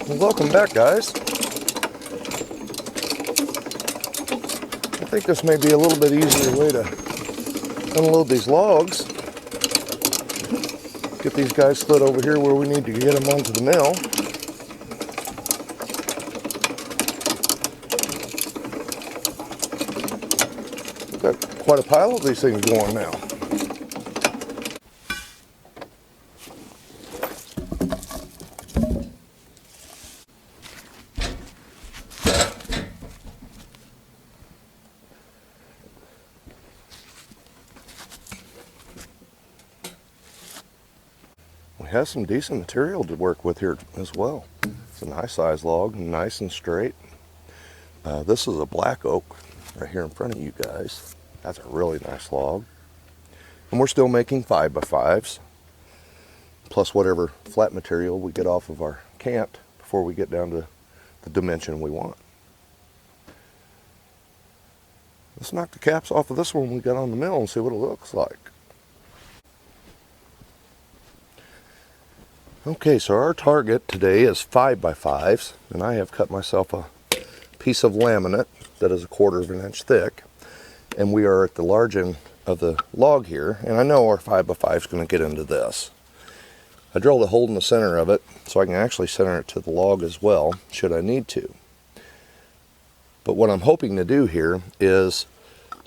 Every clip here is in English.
Well, welcome back, guys. I think this may be a little bit easier way to unload these logs. Get these guys slid over here where we need to get them onto the mill. We've got quite a pile of these things going now. We have some decent material to work with here as well. It's a nice size log, nice and straight. This is a black oak right here in front of you guys. That's a really nice log. And we're still making 5x5s, plus whatever flat material we get off of our cant before we get down to the dimension we want. Let's knock the caps off of this one we got on the mill and see what it looks like. Okay, so our target today is 5x5s, and I have cut myself a piece of laminate that is 1/4 of an inch thick, and we are at the large end of the log here, and I know our 5x5 is going to get into this. I drilled a hole in the center of it so I can actually center it to the log as well, should I need to. But what I'm hoping to do here is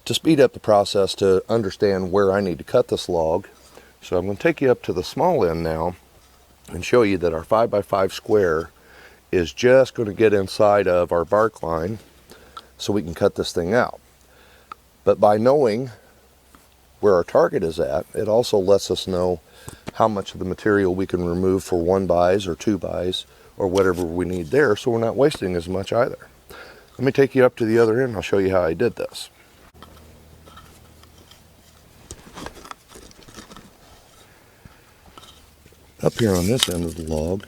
to speed up the process to understand where I need to cut this log. So I'm going to take you up to the small end now and show you that our 5x5 square is just going to get inside of our bark line so we can cut this thing out. But by knowing where our target is at, it also lets us know how much of the material we can remove for 1x or 2x or whatever we need there, so we're not wasting as much either. Let me take you up to the other end and I'll show you how I did this. Up here on this end of the log,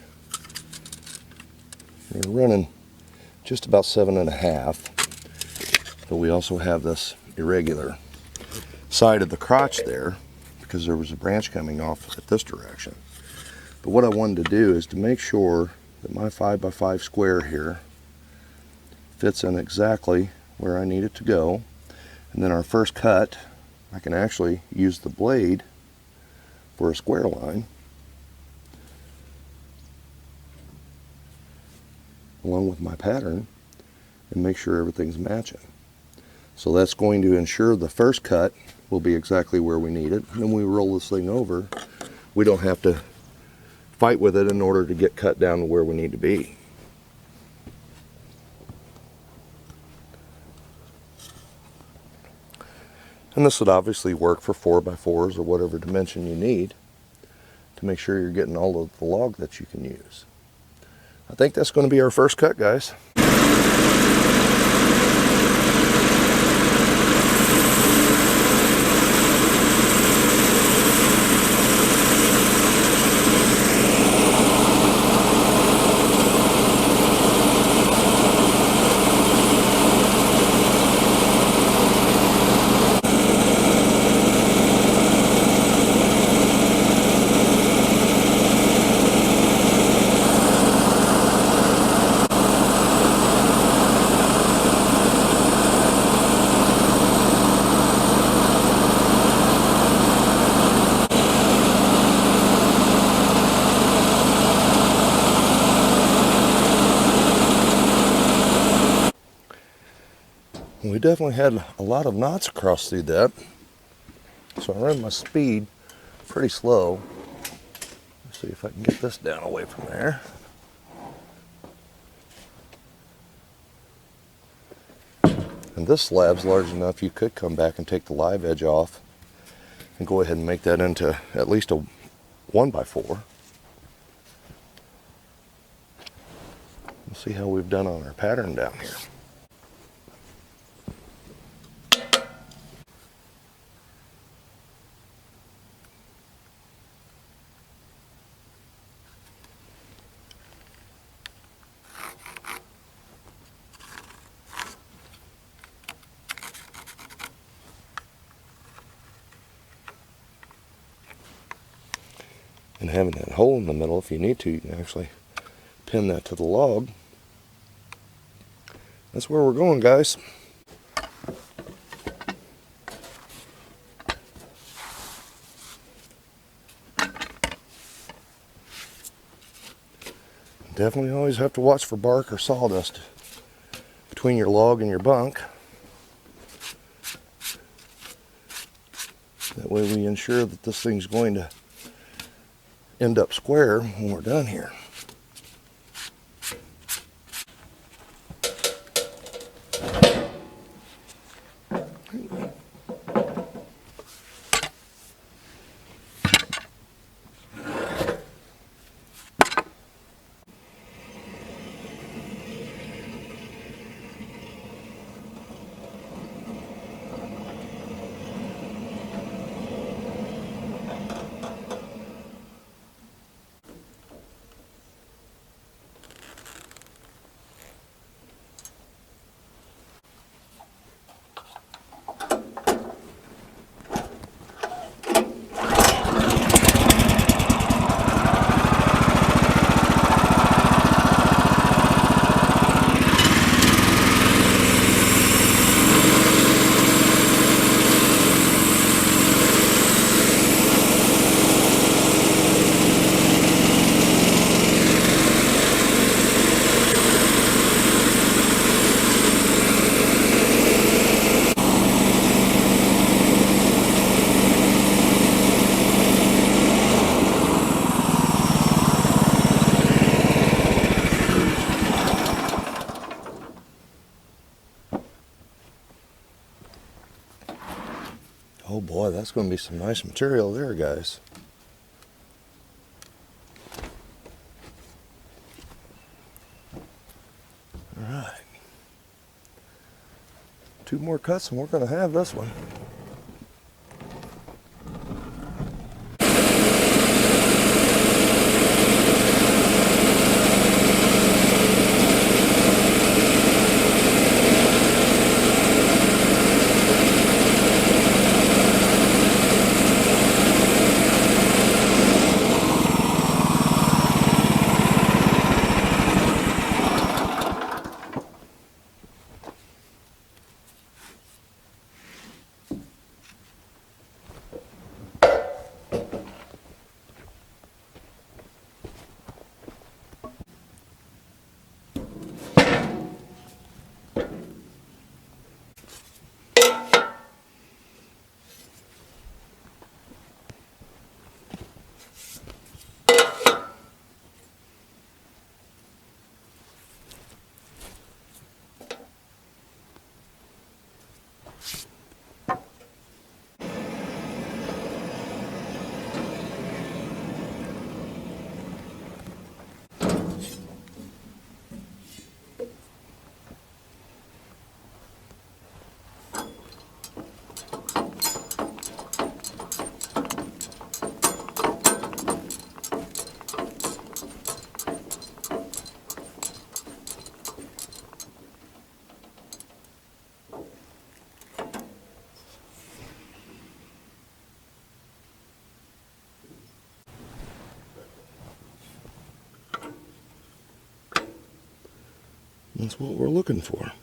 we're running just about 7.5, but we also have this irregular side of the crotch there because there was a branch coming off at this direction. But what I wanted to do is to make sure that my 5x5 square here fits in exactly where I need it to go. And then our first cut, I can actually use the blade for a square line along with my pattern and make sure everything's matching. So that's going to ensure the first cut will be exactly where we need it. And then we roll this thing over, we don't have to fight with it in order to get cut down to where we need to be. And this would obviously work for 4x4s or whatever dimension you need to make sure you're getting all of the log that you can use. I think that's going to be our first cut, guys. We definitely had a lot of knots across through that, so I ran my speed pretty slow. Let's see if I can get this down away from there. And this slab's large enough you could come back and take the live edge off and go ahead and make that into at least a 1x4. Let's see how we've done on our pattern down here. And having that hole in the middle, if you need to, you can actually pin that to the log. That's where we're going, guys. Definitely always have to watch for bark or sawdust between your log and your bunk. That way we ensure that this thing's going to end up square when we're done here. Oh boy, that's going to be some nice material there, guys. All right. 2 more cuts and we're going to have this one. That's what we're looking for.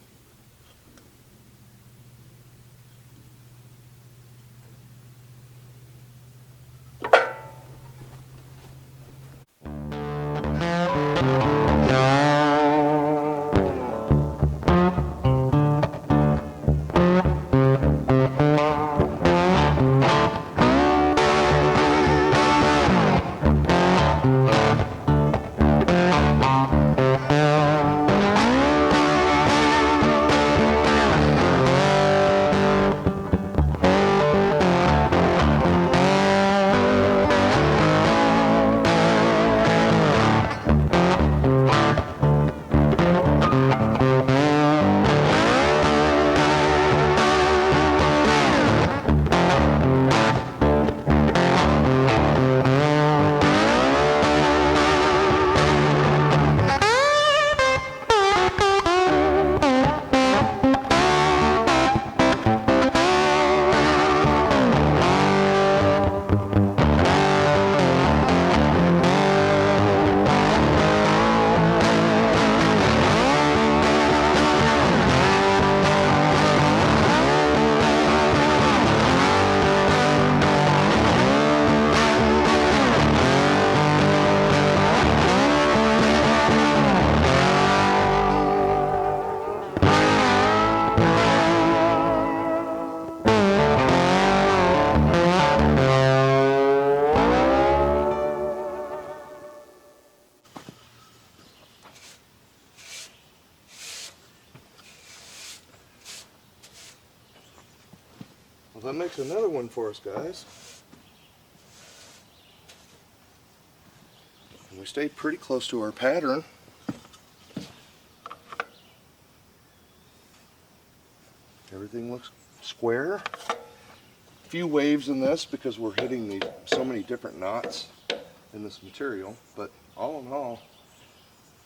Well, that makes another one for us, guys. And we stayed pretty close to our pattern. Everything looks square. A few waves in this because we're hitting so many different knots in this material, but all in all,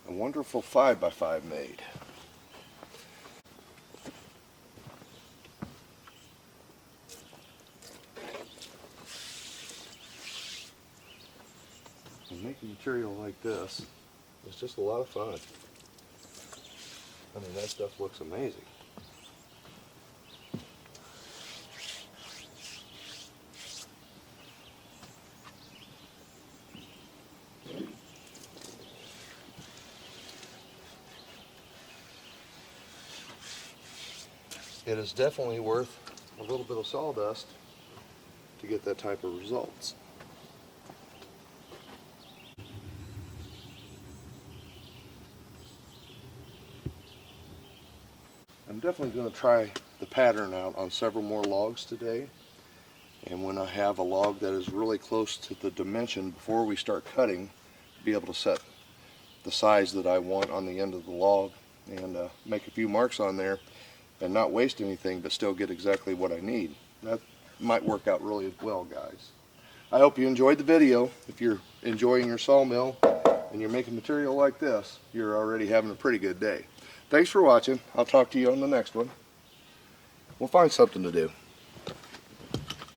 a wonderful 5x5 made. And making material like this is just a lot of fun. I mean, that stuff looks amazing. It is definitely worth a little bit of sawdust to get that type of results. I'm definitely going to try the pattern out on several more logs today, and when I have a log that is really close to the dimension before we start cutting, be able to set the size that I want on the end of the log and make a few marks on there and not waste anything but still get exactly what I need. That might work out really well, guys. I hope you enjoyed the video. If you're enjoying your sawmill and you're making material like this, you're already having a pretty good day. Thanks for watching. I'll talk to you on the next one. We'll find something to do.